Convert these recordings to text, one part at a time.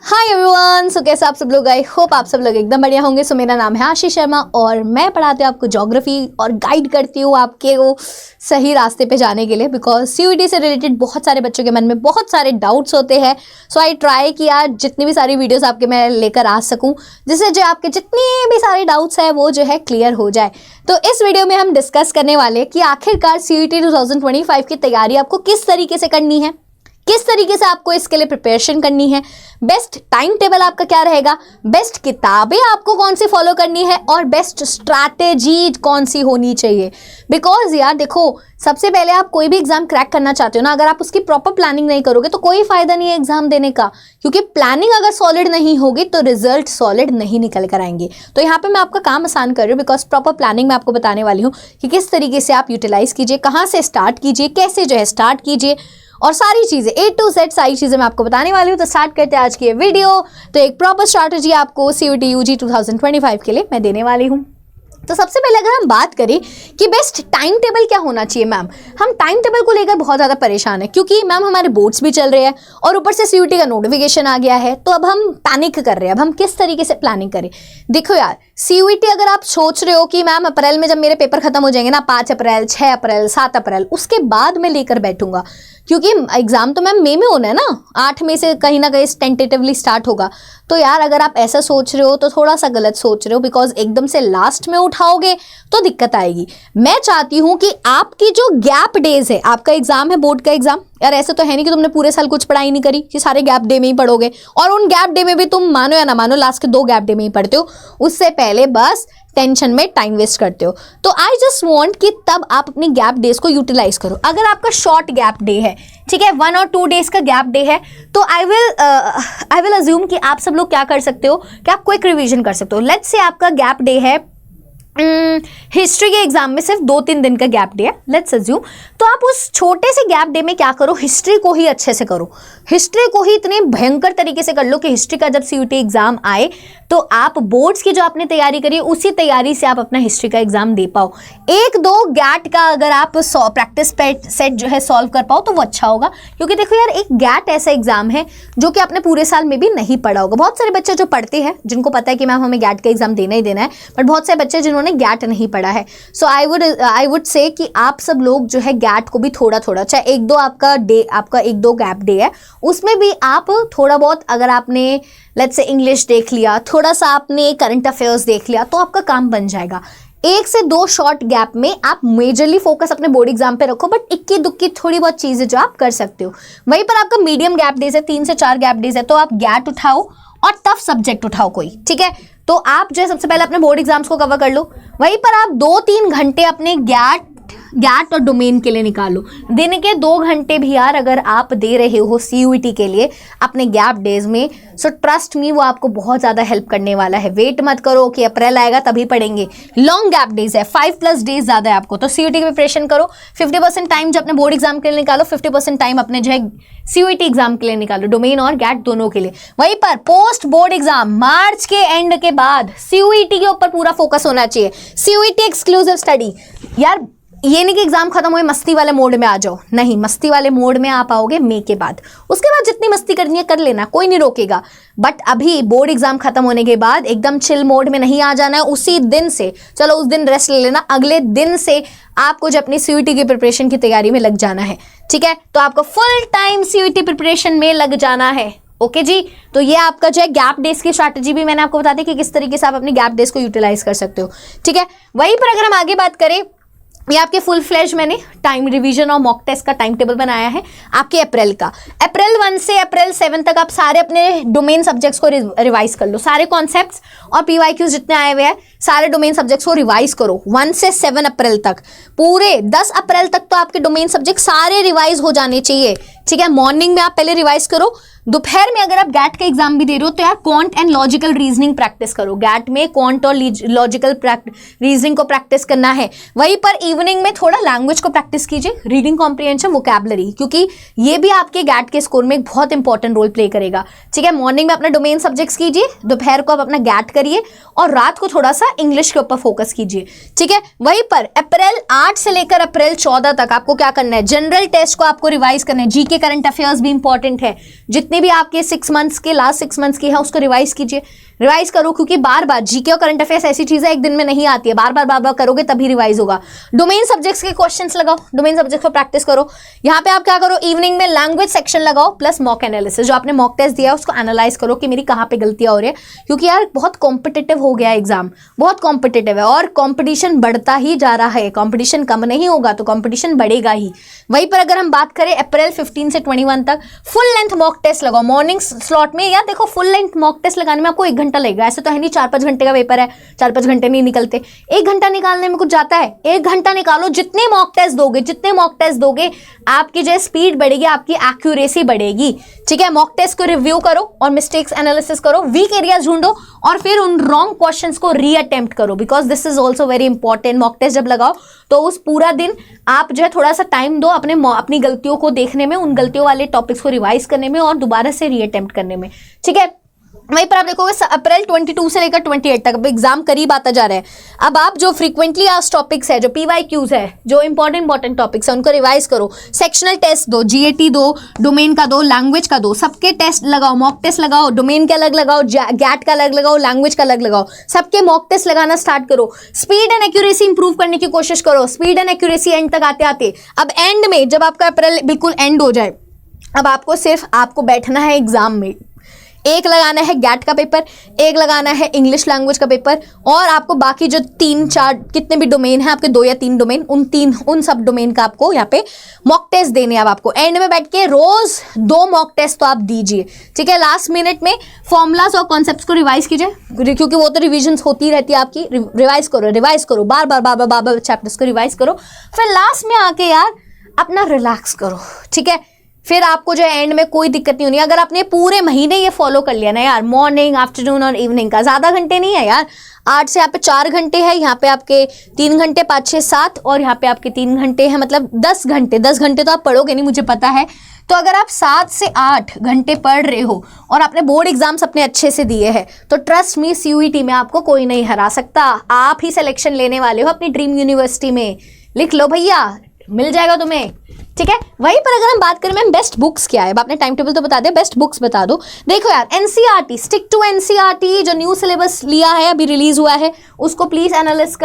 Hi everyone, सो कैसे आप सब लोग। आई होप आप सब लोग एकदम बढ़िया होंगे। सो मेरा नाम है आशीष शर्मा और मैं पढ़ाती हूँ आपको ज्योग्राफी और गाइड करती हूँ आपके वो सही रास्ते पे जाने के लिए। बिकॉज सीयूईटी से रिलेटेड बहुत सारे बच्चों के मन में बहुत सारे डाउट्स होते हैं। सो आई ट्राई कि यार जितनी भी सारी वीडियोस आपके मैं लेकर आ सकूँ जिससे जो आपके जितने भी सारे डाउट्स हैं वो जो है क्लियर हो जाए। तो इस वीडियो में हम डिस्कस करने वाले कि आखिरकार सीयूईटी 2025 की तैयारी आपको किस तरीके से करनी है, किस तरीके से आपको इसके लिए प्रिपरेशन करनी है, बेस्ट टाइम टेबल आपका क्या रहेगा, बेस्ट किताबें आपको कौन सी फॉलो करनी है और बेस्ट स्ट्रैटेजी कौन सी होनी चाहिए। बिकॉज यार देखो, सबसे पहले आप कोई भी एग्जाम क्रैक करना चाहते हो ना, अगर आप उसकी प्रॉपर प्लानिंग नहीं करोगे तो कोई फायदा नहीं है एग्जाम देने का। क्योंकि प्लानिंग अगर सॉलिड नहीं होगी तो रिजल्ट सॉलिड नहीं निकल कर आएंगे। तो यहाँ पे मैं आपका काम आसान कर रही हूँ बिकॉज प्रॉपर प्लानिंग मैं आपको बताने वाली हूँ कि किस तरीके से आप यूटिलाइज कीजिए, कहाँ से स्टार्ट कीजिए, कैसे जो है स्टार्ट कीजिए और सारी चीज़ें A to Z सारी चीज़ें मैं आपको बताने वाली हूँ। तो स्टार्ट करते हैं आज की ये वीडियो। तो एक प्रॉपर स्ट्रैटेजी आपको सीयूईटी यूजी 2025 के लिए मैं देने वाली हूँ। तो सबसे पहले अगर हम बात करें कि बेस्ट टाइम टेबल क्या होना चाहिए, मैम हम टाइम टेबल को लेकर बहुत ज़्यादा परेशान है क्योंकि मैम हमारे बोर्ड्स भी चल रहे हैं और ऊपर से सीयूईटी का नोटिफिकेशन आ गया है। तो अब हम पैनिक कर रहे हैं। अब हम किस तरीके से प्लानिंग करें। देखो यार, सीयूईटी अगर आप सोच रहे हो कि मैम अप्रैल में जब मेरे पेपर खत्म हो जाएंगे ना, 5 अप्रैल 6 अप्रैल 7 अप्रैल उसके बाद मैं लेकर बैठूंगा, क्योंकि एग्जाम तो मैम मई में होना है ना, 8 मई से कहीं ना कहीं टेंटेटिवली स्टार्ट होगा। तो यार अगर आप ऐसा सोच रहे हो तो थोड़ा सा गलत सोच रहे हो बिकॉज एकदम से लास्ट में उठाओगे तो दिक्कत आएगी। मैं चाहती हूँ कि आपकी जो गैप डेज है, आपका एग्जाम है बोर्ड का एग्जाम, यार ऐसे तो है नहीं कि तुमने पूरे साल कुछ पढ़ाई नहीं करी कि सारे गैप डे में ही पढ़ोगे और उन गैप डे में भी तुम मानो या ना मानो लास्ट के 2 गैप डे में ही पढ़ते हो, उससे पहले बस टेंशन में टाइम वेस्ट करते हो। तो आई जस्ट वांट कि तब आप अपनी गैप डेज को यूटिलाइज करो। अगर आपका शॉर्ट गैप डे है, ठीक है, 1 और 2 डेज का गैप डे है, तो आई विल अज्यूम कि आप सब लोग क्या कर सकते हो कि आप क्विक रिवीजन कर सकते हो। लेट्स से आपका गैप डे है हिस्ट्री के एग्जाम में सिर्फ 2-3 दिन का गैप डे है, लेट्स अज्यूम। तो आप उस छोटे से गैप डे में क्या करो, हिस्ट्री को ही अच्छे से करो। हिस्ट्री को ही इतने भयंकर तरीके से कर लो कि हिस्ट्री का जब सीयूईटी एग्जाम आए तो आप बोर्ड्स की जो आपने तैयारी करी है उसी तैयारी से आप अपना हिस्ट्री का एग्जाम दे पाओ। 1-2 गैट का अगर आप प्रैक्टिस सेट जो है सॉल्व कर पाओ तो वो अच्छा होगा। क्योंकि देखो यार, एक गैट ऐसा एग्जाम है जो कि आपने पूरे साल में भी नहीं पढ़ा होगा। बहुत सारे बच्चे जो पढ़ते हैं जिनको पता है कि मैम हमें गैट का एग्जाम देना ही देना है, बट बहुत सारे बच्चे जिन्होंने गैट नहीं पढ़ा है। सो आई वुड से कि आप सब लोग जो है गैट को भी थोड़ा थोड़ा, चाहे 1-2 आपका 1-2 गैप डे है उसमें भी आप थोड़ा बहुत, अगर आपने लेट्स से इंग्लिश देख लिया, थोड़ा सा आपने करंट अफेयर्स देख लिया तो आपका काम बन जाएगा। 1 से 2 शॉर्ट गैप में आप मेजरली फोकस अपने बोर्ड एग्जाम पे रखो, बट इक्की दुक्की थोड़ी बहुत चीजें जो आप कर सकते हो। वहीं पर आपका मीडियम गैप डेज है, 3 से 4 गैप डेज है, तो आप गैट उठाओ और टफ सब्जेक्ट उठाओ कोई, ठीक है। तो आप जो है सबसे पहले अपने बोर्ड एग्जाम्स को कवर कर लो। वहीं पर आप 2-3 घंटे अपने गैट और डोमेन के लिए निकालो। दिन के 2 घंटे भी यार अगर आप दे रहे हो सीयूईटी के लिए अपने गैप डेज में, सो ट्रस्ट मी वो आपको बहुत ज़्यादा हेल्प करने वाला है। वेट मत करो कि अप्रैल आएगा तभी पढ़ेंगे। लॉन्ग गैप डेज है, 5+ डेज ज़्यादा है आपको, तो सीयूईटी की प्रिपरेशन करो। 50% टाइम जो अपने बोर्ड एग्जाम के लिए निकालो, 50% टाइम अपने जो है सीयूईटी एग्जाम के लिए निकालो, डोमेन और गैट दोनों के लिए। वहीं पर पोस्ट बोर्ड एग्जाम मार्च के एंड के बाद सीयूईटी के ऊपर पूरा फोकस होना चाहिए। CUET exclusive study. यार ये नहीं कि एग्जाम खत्म हुए मस्ती वाले मोड में आ जाओ, नहीं, मस्ती वाले मोड में आप आओगे मई के बाद। उसके बाद जितनी मस्ती करनी है कर लेना, कोई नहीं रोकेगा, बट अभी बोर्ड एग्जाम खत्म होने के बाद एकदम चिल मोड में नहीं आ जाना है। उसी दिन से, चलो उस दिन रेस्ट ले लेना, अगले दिन से आपको जो अपनी सीयूईटी की प्रिपरेशन की तैयारी में लग जाना है, ठीक है। तो आपको फुल टाइम सीयूईटी प्रिपरेशन में लग जाना है, ओके जी। तो ये आपका जो है गैप डेज की स्ट्रैटेजी भी मैंने आपको बता दी कि किस तरीके से आप अपनी गैप डेज को यूटिलाइज कर सकते हो, ठीक है। वहीं पर अगर हम आगे बात करें, ये आपके फुल फ्लैश मैंने टाइम रिवीजन और मॉक टेस्ट का टाइम टेबल बनाया है आपके अप्रैल का। अप्रैल 1 से अप्रैल 7 तक आप सारे अपने डोमेन सब्जेक्ट्स को रिवाइज कर लो। सारे कॉन्सेप्ट्स और पीवाईक्यूज जितने आए हुए हैं सारे डोमेन सब्जेक्ट्स को रिवाइज करो 1 से 7 अप्रैल तक। पूरे 10 अप्रैल तक तो आपके डोमेन सब्जेक्ट सारे रिवाइज हो जाने चाहिए, ठीक है। मॉर्निंग में आप पहले रिवाइज करो, दोपहर में अगर आप गैट का एग्जाम भी दे रहे हो तो यार quant and logical reasoning practice करो। गैट में क्वांट और लॉजिकल रीजनिंग को प्रैक्टिस करना है। वहीं पर इवनिंग में थोड़ा लैंग्वेज को प्रैक्टिस कीजिए, रीडिंग कॉम्प्रिहेंशन, वोकैबुलरी, क्योंकि ये भी आपके गैट के स्कोर में एक बहुत इंपॉर्टेंट रोल प्ले करेगा, ठीक है। मॉर्निंग में अपना डोमेन सब्जेक्ट्स कीजिए, दोपहर को आप अपना गैट करिए और रात को थोड़ा सा इंग्लिश के ऊपर फोकस कीजिए, ठीक है। वहीं पर अप्रैल 8 से लेकर अप्रैल 14 तक आपको क्या करना है, जनरल टेस्ट को आपको रिवाइज करना है, जीके के करंट अफेयर्स भी इंपॉर्टेंट है, जितने भी आपके 6 मंथ्स के लास्ट 6 मंथ्स के हैं उसको रिवाइज कीजिए, रिवाइज करो, क्योंकि बार बार जीके और करंट अफेयर्स ऐसी चीज है एक दिन में नहीं आती है, बार बार करोगे तभी रिवाइज होगा। डोमेन सब्जेक्ट्स के क्वेश्चंस लगाओ, डोमेन सब्जेक्ट्स को प्रैक्टिस करो। यहाँ पे आप क्या करो, इवनिंग में लैंग्वेज सेक्शन लगाओ प्लस मॉक एनालिसिस, जो आपने मॉक टेस्ट दिया है उसको एनालाइज करो कि मेरी कहाँ पे गलतियां हो रही है, क्योंकि यार बहुत कॉम्पिटिटिव हो गया एग्जाम, बहुत कॉम्पिटिटिव है और कॉम्पिटिशन बढ़ता ही जा रहा है, कॉम्पिटिशन कम नहीं होगा तो कॉम्पिटिशन बढ़ेगा ही। वहीं पर अगर हम बात करें अप्रैल 15 से 21 तक फुल लेंथ मॉक टेस्ट लगाओ मॉर्निंग स्लॉट में। यार देखो फुल लेंथ मॉक टेस्ट लगाने में आपको 1 घंटा लगेगा, ऐसे तो है नहीं 4-5 घंटे का पेपर है, 4-5 घंटे नहीं निकलते, 1 घंटा निकालने में कुछ जाता है, 1 घंटा निकालो। जितने मॉक टेस्ट दोगे आपकी जो स्पीड बढ़ेगी, आपकी एक्यूरेसी बढ़ेगी, ठीक है। मॉक टेस्ट को रिव्यू करो और मिस्टेक्स एनालिसिस करो, वीक एरियाज ढूंढो और फिर उन रॉन्ग क्वेश्चंस को रीअटेम्प्ट करो, because this is also very important. Mock test जब लगाओ तो उस पूरा दिन आप जो है थोड़ा सा टाइम दो अपनी गलतियों को देखने में, उन गलतियों वाले टॉपिक्स को रिवाइज करने में और दोबारा से रीअटेम्प्ट करने में, ठीक है। वहीं पर आप देखोगे अप्रैल 22 से लेकर 28 तक, अब एग्जाम करीब आता जा रहा है। अब आप जो फ्रीक्वेंटली आस्क्ड टॉपिक्स है, जो PYQs है, जो इंपॉर्टेंट टॉपिक्स है उनको रिवाइज करो, सेक्शनल टेस्ट दो, GAT दो, डोमेन का दो, लैंग्वेज का दो, सबके टेस्ट लगाओ, मॉक टेस्ट लगाओ, डोमेन के अलग लगाओ, गैट का अलग लगाओ, लैंग्वेज का अलग लगाओ, सबके मॉक टेस्ट लगाना स्टार्ट करो। स्पीड एंड एक्यूरेसी इंप्रूव करने की कोशिश करो, स्पीड एंड एक्यूरेसी एंड तक आते आते, अब एंड में जब आपका अप्रैल बिल्कुल एंड हो जाए, अब आपको सिर्फ आपको बैठना है एग्जाम में, एक लगाना है गैट का पेपर, एक लगाना है इंग्लिश लैंग्वेज का पेपर, और आपको बाकी जो 3-4 कितने भी डोमेन है आपके, 2 या 3 डोमेन, उन सब डोमेन का आपको यहाँ पे मॉक टेस्ट देने हैं। अब आपको एंड में बैठ के रोज 2 मॉक टेस्ट तो आप दीजिए, ठीक है। लास्ट मिनट में फॉर्मूलाज और कॉन्सेप्ट्स को रिवाइज कीजिए, क्योंकि वो तो रिविजन होती रहती है आपकी, रिवाइज करो बार बार चैप्टर्स को रिवाइज करो। फिर लास्ट में आके यार अपना रिलैक्स करो, ठीक है। फिर आपको जो एंड में कोई दिक्कत नहीं होनी। अगर आपने पूरे महीने ये फॉलो कर लिया ना यार, मॉर्निंग आफ्टरनून और इवनिंग का, ज़्यादा घंटे नहीं है यार, 8 से यहाँ पे 4 घंटे है, यहाँ पे आपके 3 घंटे, 5, 6, 7 और यहाँ पे आपके 3 घंटे हैं, मतलब 10 घंटे तो आप पढ़ोगे नहीं मुझे पता है। तो अगर आप 7 से 8 घंटे पढ़ रहे हो और आपने बोर्ड एग्जाम्स अपने अच्छे से दिए हैं, तो ट्रस्ट मी CUET में आपको कोई नहीं हरा सकता। आप ही सिलेक्शन लेने वाले हो अपनी ड्रीम यूनिवर्सिटी में, लिख लो भैया, मिल जाएगा तुम्हें, ठीक है। वहीं पर अगर हम बात करें मैम बेस्ट बुक्स क्या है, अब आपने टाइम टेबल तो बता दिया, बेस्ट बुक्स बता दो। देखो यार NCERT, स्टिक टू NCERT, जो न्यू सिलेबस लिया है अभी रिलीज हुआ है उसको प्लीज एनालिसिस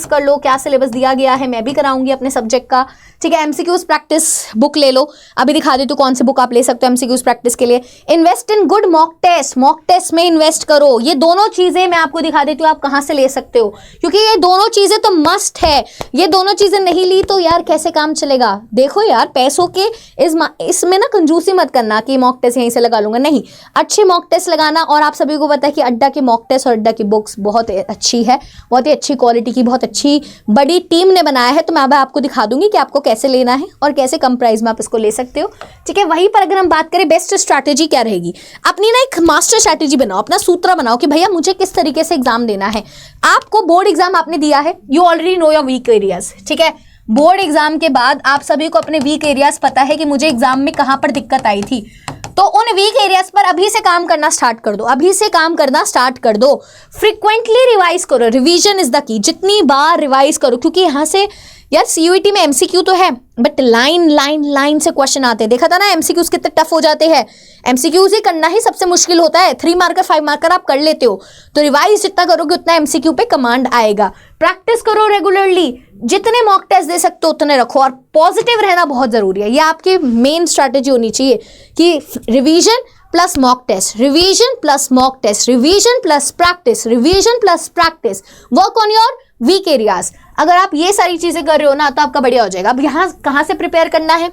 कर लो क्या सिलेबस दिया गया है, मैं भी कराऊंगी अपने सब्जेक्ट का, ठीक है। MCQs प्रैक्टिस बुक ले लो, अभी दिखा देती हूँ कौन सी बुक आप ले सकते हो MCQs प्रैक्टिस के लिए। Invest in good mock test में इन्वेस्ट करो, ये दोनों चीजें मैं आपको दिखा देती हूँ आप कहाँ से ले सकते हो, क्योंकि ये दोनों चीजें तो मस्ट है, ये दोनों चीजें नहीं ली तो यार कैसे काम चलेगा। देखो यार पैसों के इसमें ना कंजूसी मत करना कि मॉक टेस्ट यहीं से लगा लूंगा, नहीं, अच्छे मॉक टेस्ट लगाना। और आप सभी को पता है कि अड्डा के मॉक टेस्ट और अड्डा की बुक्स बहुत अच्छी है, बहुत ही अच्छी क्वालिटी की, बहुत अच्छी बड़ी टीम ने बनाया है, तो मैं अब आपको दिखा दूंगी कि आपको कैसे लेना है और कैसे कम प्राइस में आप इसको ले सकते हो, ठीक है। वहीं पर अगर हम बात करें बेस्ट स्ट्रैटेजी क्या रहेगी, अपनी ना एक मास्टर स्ट्रैटेजी बनाओ, अपना सूत्र बनाओ कि भैया मुझे किस तरीके से एग्जाम देना है। आपको बोर्ड एग्जाम आपने दिया है, you already know your weak areas, ठीक है। बोर्ड एग्जाम के बाद आप सभी को अपने वीक एरियाज पता है कि मुझे एग्जाम में कहां पर दिक्कत आई थी, तो उन वीक एरियाज पर अभी से काम करना स्टार्ट कर दो, फ्रीक्वेंटली रिवाइज करो, रिवीजन इज द की, जितनी बार रिवाइज करो, क्योंकि यहां से यार CUET में MCQ तो है बट लाइन से क्वेश्चन आते हैं, देखा था ना MCQs कितने टफ हो जाते हैं, MCQs ही करना ही सबसे मुश्किल होता है, 3 मार्कर 5 मार्कर आप कर लेते हो, तो रिवाइज जितना करोगे उतना MCQ पे कमांड आएगा। प्रैक्टिस करो रेगुलरली, जितने मॉक टेस्ट दे सकते हो उतने रखो, और पॉजिटिव रहना बहुत जरूरी है, ये आपकी मेन स्ट्रैटेजी होनी चाहिए कि revision plus mock test, revision plus mock test, revision plus practice, revision plus practice, work on your weak areas. अगर आप ये सारी चीजें कर रहे हो ना तो आपका बढ़िया हो जाएगा। अब यहाँ कहाँ से प्रिपेयर करना है,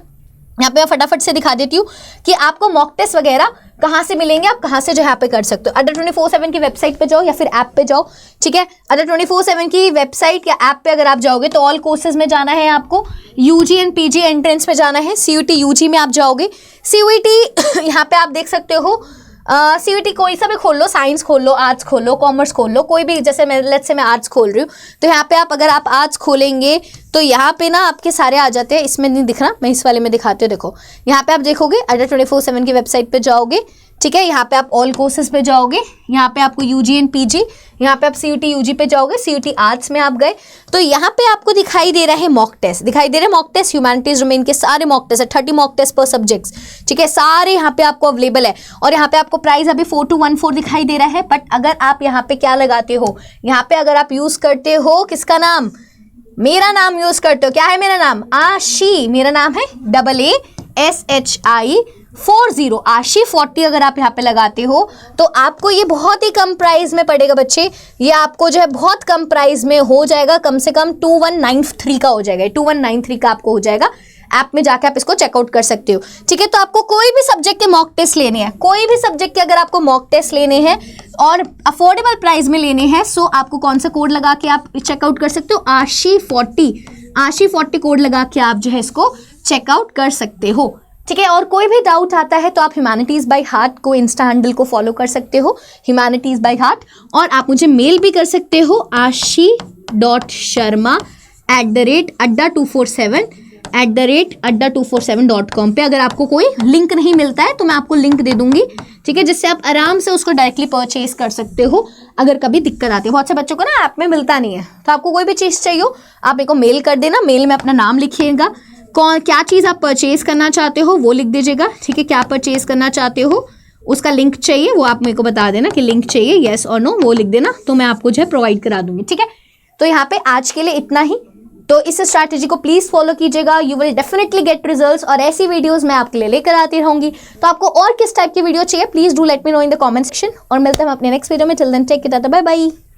यहाँ पे मैं फटाफट से दिखा देती हूँ कि आपको मॉक टेस्ट वगैरह कहाँ से मिलेंगे, आप कहाँ से जो यहाँ पे कर सकते हो। अड्डा 24/7 की वेबसाइट पे जाओ या फिर ऐप पे जाओ, ठीक है। अड्डा 24/7 की वेबसाइट या ऐप पे अगर आप जाओगे तो ऑल कोर्सेज में जाना है आपको, UG एंड PG एंट्रेंस में जाना है, CUET UG में आप जाओगे, CUET यहाँ पे आप देख सकते हो, CUET कोई सा भी खोल लो, साइंस खोल लो, आर्ट्स खोल लो, कॉमर्स खोल लो, कोई भी, जैसे मैं लेट्स से मैं आर्ट्स खोल रही हूँ, तो यहाँ पे आप अगर आप आर्ट्स खोलेंगे तो यहाँ पे ना आपके सारे आ जाते हैं, इसमें नहीं दिख रहा, मैं इस वाले में दिखाती हूँ, देखो यहाँ पे आप देखोगे अड्डा 24/7 की वेबसाइट पे जाओगे, ठीक है। यहाँ पे आप ऑल कोर्सेज पे जाओगे, यहाँ पे आपको यूजी एंड पीजी, यहाँ पे आप सीयूटी यूजी पे जाओगे, सीयूटी आर्ट्स में आप गए तो यहाँ पे आपको दिखाई दे रहा है मॉक टेस्ट, दिखाई दे रहे हैं मॉक टेस्ट, ह्यूमैनिटीज डोमेन के सारे मॉक टेस्ट है, 30 मॉक टेस्ट पर सब्जेक्ट्स, ठीक है, सारे यहाँ पे आपको अवेलेबल है। और यहाँ पे आपको प्राइस अभी 4214 दिखाई दे रहा है। बट अगर आप यहाँ पे क्या लगाते हो, यहाँ पे अगर आप यूज करते हो किसका नाम, मेरा नाम यूज करते हो, क्या है मेरा नाम, आशी, मेरा नाम है AASHI40, आशी 40 अगर आप यहाँ पे लगाते हो तो आपको ये बहुत ही कम प्राइस में पड़ेगा बच्चे, ये आपको जो है बहुत कम प्राइस में हो जाएगा, कम से कम 2193 का हो जाएगा, 2193 का आपको हो जाएगा। ऐप में जाके आप इसको चेकआउट कर सकते हो, ठीक है। तो आपको कोई भी सब्जेक्ट के मॉक टेस्ट लेने हैं, कोई भी सब्जेक्ट के अगर आपको मॉक टेस्ट लेने हैं और अफोर्डेबल प्राइस में लेने हैं, सो आपको कौन सा कोड लगा के आप चेकआउट कर सकते हो, आशी40 कोड लगा के आप जो है इसको चेकआउट कर सकते हो, ठीक है। और कोई भी डाउट आता है तो आप ह्यूमैनिटीज बाय हार्ट को इंस्टा हैंडल को फॉलो कर सकते हो, ह्यूमैनिटीज बाय हार्ट, और आप मुझे मेल भी कर सकते हो ashi.sharma@adda247@adda247.com पे। अगर आपको कोई लिंक नहीं मिलता है तो मैं आपको लिंक दे दूंगी, ठीक है, जिससे आप आराम से उसको डायरेक्टली परचेज कर सकते हो अगर कभी दिक्कत आती है। बहुत से बच्चों को ना ऐप में मिलता नहीं है, तो आपको कोई भी चीज़ चाहिए हो आप मेरे को मेल कर देना, मेल में अपना नाम लिखिएगा, कौन क्या चीज़ आप परचेज करना चाहते हो वो लिख दीजिएगा, ठीक है, क्या परचेज करना चाहते हो उसका लिंक चाहिए वो आप मेरे को बता देना कि लिंक चाहिए येस और नो, वो लिख देना, तो मैं आपको जो है प्रोवाइड करा दूंगी, ठीक है। तो यहाँ पे आज के लिए इतना ही, तो इस स्ट्रैटेजी को प्लीज फॉलो कीजिएगा, you will definitely get results, और ऐसी वीडियोस मैं आपके लिए लेकर आती रहूंगी। तो आपको और किस टाइप की वीडियो चाहिए please do let me know in the comment section, और मिलते हैं हम अपने नेक्स्ट वीडियो में। Till then take care, bye bye.